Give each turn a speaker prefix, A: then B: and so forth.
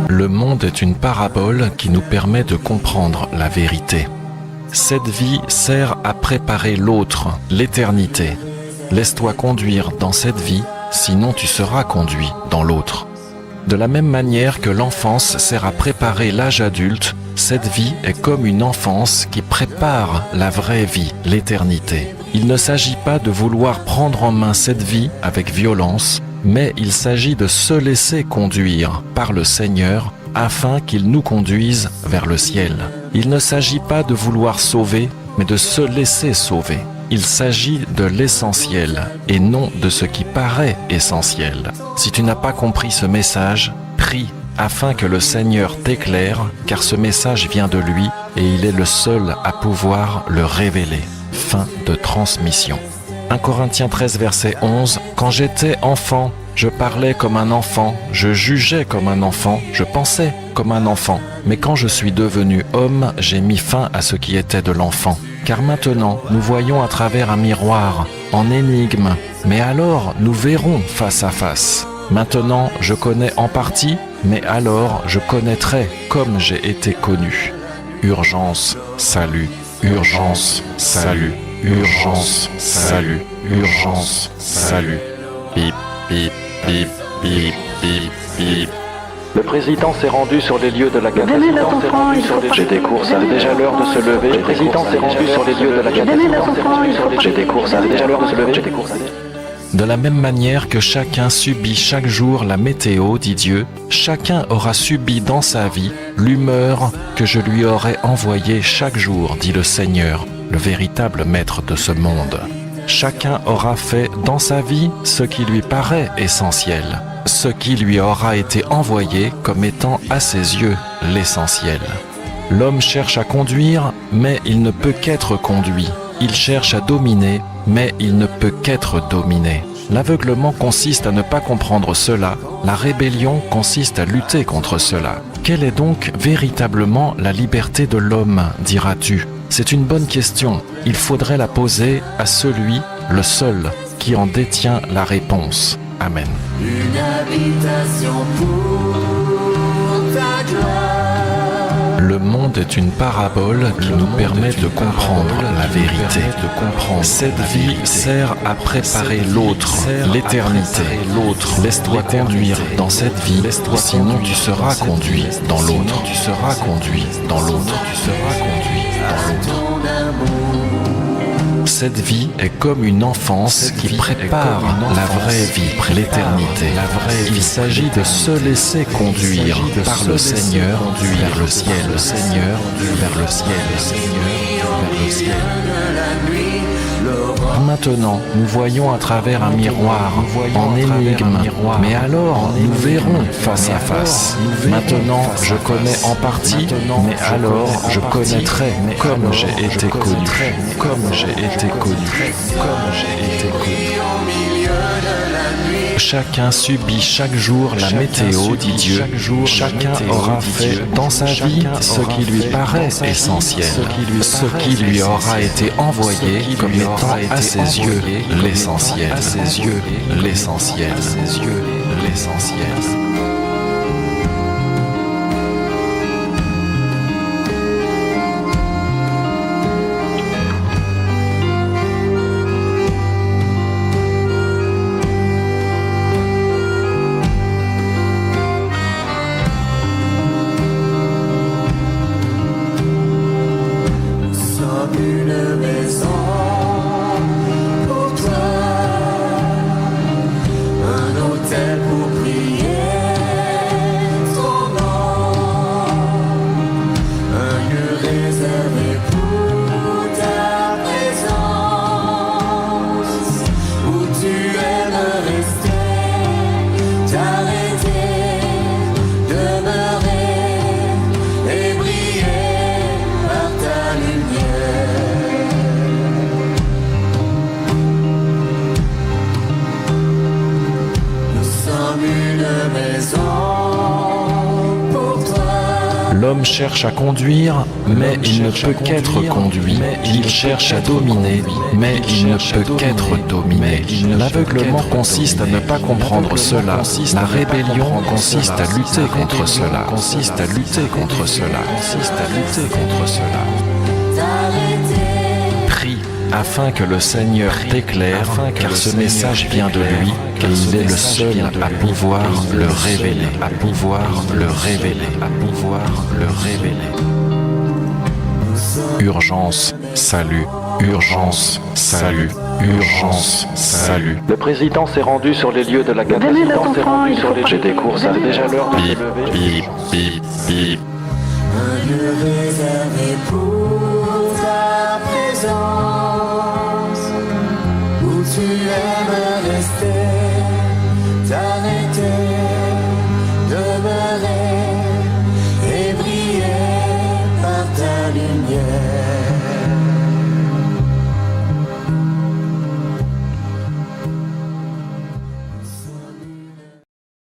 A: Le monde est une parabole qui nous permet de comprendre la vérité. Cette vie sert à préparer l'autre, l'éternité. Laisse-toi conduire dans cette vie, sinon tu seras conduit dans l'autre. De la même manière que l'enfance sert à préparer l'âge adulte, cette vie est comme une enfance qui prépare la vraie vie, l'éternité. Il ne s'agit pas de vouloir prendre en main cette vie avec violence, mais il s'agit de se laisser conduire par le Seigneur afin qu'il nous conduise vers le ciel. Il ne s'agit pas de vouloir sauver, mais de se laisser sauver. Il s'agit de l'essentiel et non de ce qui paraît essentiel. Si tu n'as pas compris ce message, prie afin que le Seigneur t'éclaire, car ce message vient de lui et il est le seul à pouvoir le révéler. Fin de transmission. 1 Corinthiens 13, verset 11. Quand j'étais enfant, je parlais comme un enfant, je jugeais comme un enfant, je pensais comme un enfant. Mais quand je suis devenu homme, j'ai mis fin à ce qui était de l'enfant. Car maintenant, nous voyons à travers un miroir, en énigme, mais alors nous verrons face à face. Maintenant, je connais en partie, mais alors je connaîtrai comme j'ai été connu. Urgence, salut, urgence, salut, urgence, salut, urgence, salut. Bip, bip, bip, bip, bip, bip. Le président s'est rendu sur les lieux de la catastrophe. J'ai des courses, c'est déjà l'heure de se lever. Le président s'est rendu sur les lieux de la catastrophe. J'ai des courses, c'est déjà l'heure de se lever. De la même manière que chacun subit chaque jour la météo, dit Dieu, chacun aura subi dans sa vie l'humeur que je lui aurai envoyée chaque jour, dit le Seigneur, le véritable maître de ce monde. Chacun aura fait dans sa vie ce qui lui paraît essentiel, ce qui lui aura été envoyé comme étant à ses yeux l'essentiel. L'homme cherche à conduire, mais il ne peut qu'être conduit. Il cherche à dominer, mais il ne peut qu'être dominé. L'aveuglement consiste à ne pas comprendre cela, la rébellion consiste à lutter contre cela. Quelle est donc véritablement la liberté de l'homme, diras-tu ? C'est une bonne question. Il faudrait la poser à celui, le seul, qui en détient la réponse. Amen.
B: Une habitation pour ta gloire.
A: Le monde est une parabole qui nous permet de comprendre la vérité. Cette vie sert à préparer l'autre, l'éternité. Laisse-toi conduire dans cette vie, sinon tu seras conduit dans l'autre. Tu seras conduit dans l'autre. Tu seras conduit dans l'autre. Cette vie est comme une enfance qui prépare la vraie vie, l'éternité. Il s'agit de se laisser conduire par le Seigneur vers le ciel, le Seigneur vers le ciel, le Seigneur vers le ciel. Maintenant, nous voyons à travers un miroir, en énigme, mais alors nous verrons face à face. Maintenant, je connais en partie, mais alors je connaîtrai comme j'ai été connu, comme j'ai été connu, comme j'ai été connu. Chacun subit chaque jour la météo, dit Dieu. Chacun aura fait dans sa vie ce qui lui paraît essentiel, ce qui lui aura été envoyé comme étant à ses yeux l'essentiel, à ses yeux l'essentiel, à ses yeux l'essentiel.
B: Une maison pour toi, un hôtel pour prier.
A: cherche à conduire, mais il ne peut qu'être conduit. Il cherche à dominer, mais il ne peut qu'être dominé. L'aveuglement consiste à ne pas comprendre cela. La rébellion consiste à lutter contre cela. Consiste à lutter contre cela. Consiste à lutter contre cela. Prie afin que le Seigneur t'éclaire, car ce message vient de lui, car il est le seul à pouvoir le révéler, à pouvoir le révéler, à pouvoir le révéler. Urgence, salut, urgence, salut, urgence, salut. Le président s'est rendu sur les lieux de la catastrophe. J'ai des courses, c'est déjà l'heure de se lever. Bip, bip, bip.
B: Un lieu réservé pour ta présence, où tu es